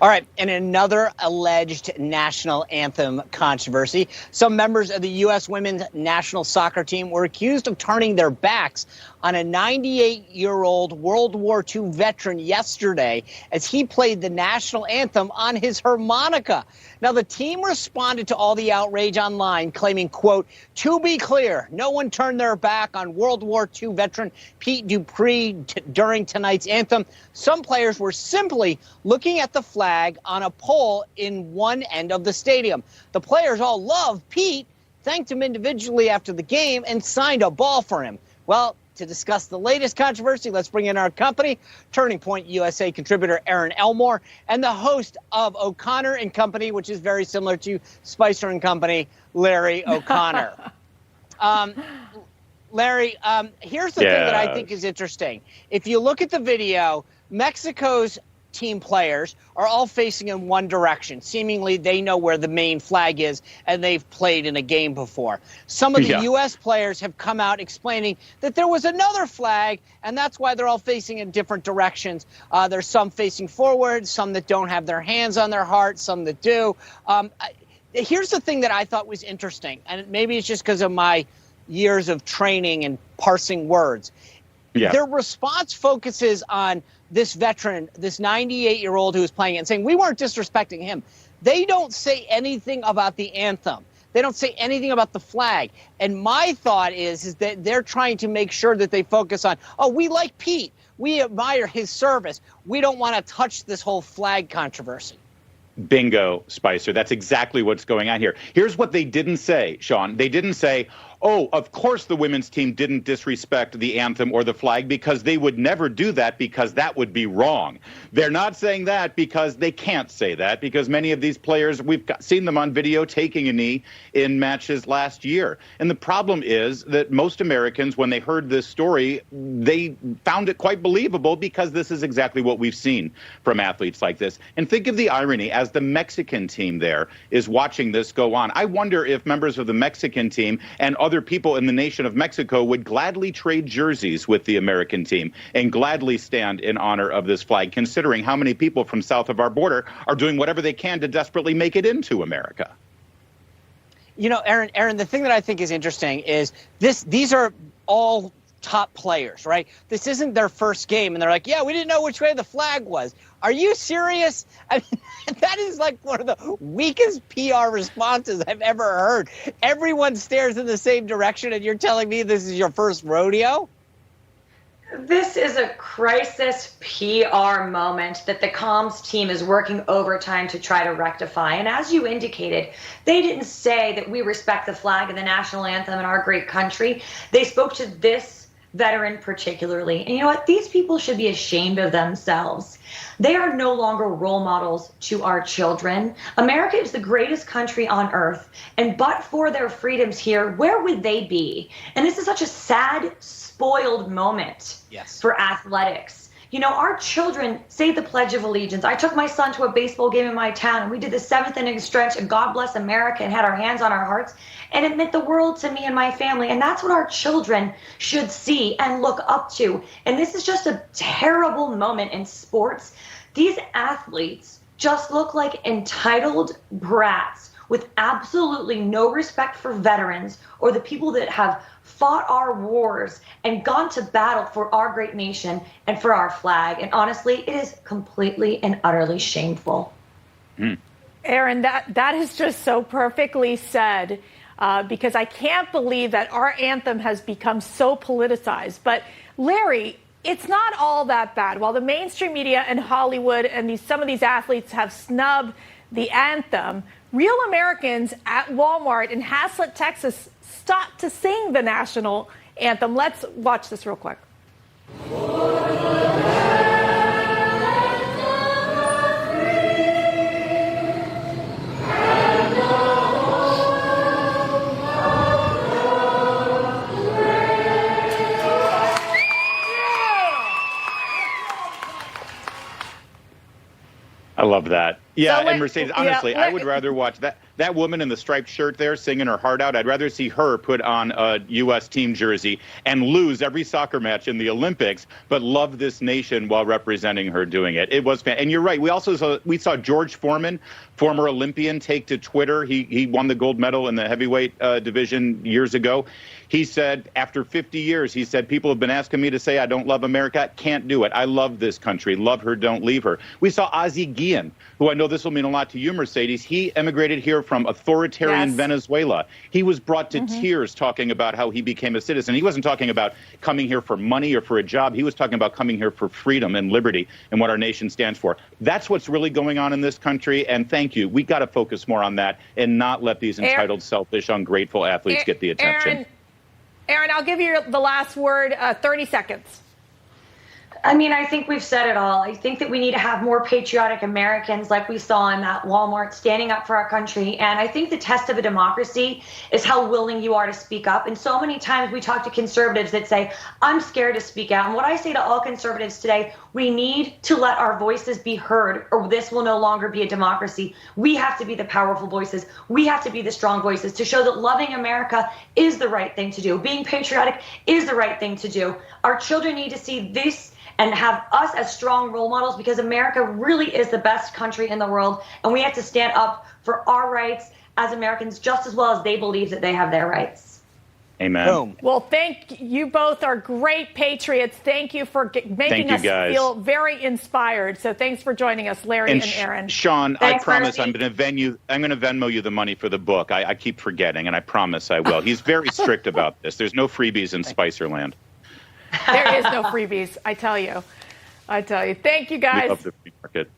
All right, and another alleged national anthem controversy. Some members of the U.S. women's national soccer team were accused of turning their backs on a 98-year-old World War II veteran yesterday as he played the national anthem on his harmonica. Now, the team responded to all the outrage online, claiming, quote, "To be clear, no one turned their back on World War II veteran Pete Dupree during tonight's anthem. Some players were simply looking at the flag on a pole in one end of the stadium. The players all love Pete, thanked him individually after the game, and signed a ball for him." Well, to discuss the latest controversy, let's bring in our company, Turning Point USA contributor Aaron Elmore, and the host of O'Connor and Company, which is very similar to Spicer and Company, Larry O'Connor. Larry, here's the thing that I think is interesting. If you look at the video, Mexico's team players are all facing in one direction. Seemingly, they know where the main flag is, and they've played in a game before. Some of the U.S. players have come out explaining that there was another flag, and that's why they're all facing in different directions. There's some facing forward, some that don't have their hands on their heart, some that do. Here's the thing that I thought was interesting, and maybe it's just because of my years of training and parsing words. Their response focuses on this veteran, this 98-year-old who was playing it, and saying, we weren't disrespecting him. They don't say anything about the anthem. They don't say anything about the flag. And my thought is that they're trying to make sure that they focus on, oh, we like Pete. We admire his service. We don't want to touch this whole flag controversy. Bingo, Spicer. That's exactly what's going on here. Here's what they didn't say, Sean. They didn't say, oh, of course the women's team didn't disrespect the anthem or the flag, because they would never do that, because that would be wrong. They're not saying that because they can't say that, because many of these players, we've seen them on video taking a knee in matches last year. And the problem is that most Americans, when they heard this story, they found it quite believable, because this is exactly what we've seen from athletes like this. And think of the irony as the Mexican team there is watching this go on. I wonder if members of the Mexican team and other people in the nation of Mexico would gladly trade jerseys with the American team and gladly stand in honor of this flag, considering how many people from south of our border are doing whatever they can to desperately make it into America. You know, Aaron, the thing that I think is interesting is these are all top players, right? This isn't their first game, and they're like, yeah, we didn't know which way the flag was. Are you serious? I mean, that is like one of the weakest PR responses I've ever heard. Everyone stares in the same direction, and you're telling me this is your first rodeo? This is a crisis PR moment that the comms team is working overtime to try to rectify. And as you indicated, they didn't say that we respect the flag and the national anthem and our great country. They spoke to this veteran particularly. And you know what? These people should be ashamed of themselves. They are no longer role models to our children. America is the greatest country on earth. And but for their freedoms here, where would they be? And this is such a sad, spoiled moment for athletics. You know, our children say the Pledge of Allegiance. I took my son to a baseball game in my town, and we did the 7th inning stretch of God Bless America and had our hands on our hearts. And it meant the world to me and my family. And that's what our children should see and look up to. And this is just a terrible moment in sports. These athletes just look like entitled brats with absolutely no respect for veterans or the people that have fought our wars and gone to battle for our great nation and for our flag. And honestly, it is completely and utterly shameful. Aaron, that is just so perfectly said, because I can't believe that our anthem has become so politicized. But Larry, it's not all that bad. While the mainstream media and Hollywood and some of these athletes have snubbed the anthem, real Americans at Walmart in Haslett, Texas, stopped to sing the national anthem. Let's watch this real quick. I love that. Yeah, So and Mercedes, honestly, I would rather watch that. that woman in the striped shirt there singing her heart out, I'd rather see her put on a U.S. team jersey and lose every soccer match in the Olympics, but love this nation while representing her doing it. It was and you're right. We saw George Foreman, former Olympian, take to Twitter. He won the gold medal in the heavyweight division years ago. He said, after 50 years, he said, people have been asking me to say I don't love America. Can't do it. I love this country. Love her. Don't leave her. We saw Ozzie Guillen, who I know this will mean a lot to you, Mercedes. He emigrated here from authoritarian Venezuela. He was brought to tears talking about how he became a citizen. He wasn't talking about coming here for money or for a job. He was talking about coming here for freedom and liberty and what our nation stands for. That's what's really going on in this country. And thank you. We got to focus more on that and not let these entitled, selfish, ungrateful athletes get the attention. Aaron, I'll give you the last word, 30 seconds. I mean, I think we've said it all. I think that we need to have more patriotic Americans like we saw in that Walmart standing up for our country. And I think the test of a democracy is how willing you are to speak up. And so many times we talk to conservatives that say, I'm scared to speak out. And what I say to all conservatives today, we need to let our voices be heard, or this will no longer be a democracy. We have to be the powerful voices. We have to be the strong voices to show that loving America is the right thing to do. Being patriotic is the right thing to do. Our children need to see this and have us as strong role models, because America really is the best country in the world, and we have to stand up for our rights as Americans just as well as they believe that they have their rights. Amen. Boom. Well, thank you both are great patriots. Thank you for making us feel very inspired. So thanks for joining us, Larry and Aaron. Sean, I promise I'm going to Venmo you the money for the book. I keep forgetting, and I promise I will. He's very strict about this. There's no freebies in Spicerland. There is no freebies, I tell you. Thank you, guys. We love the free market.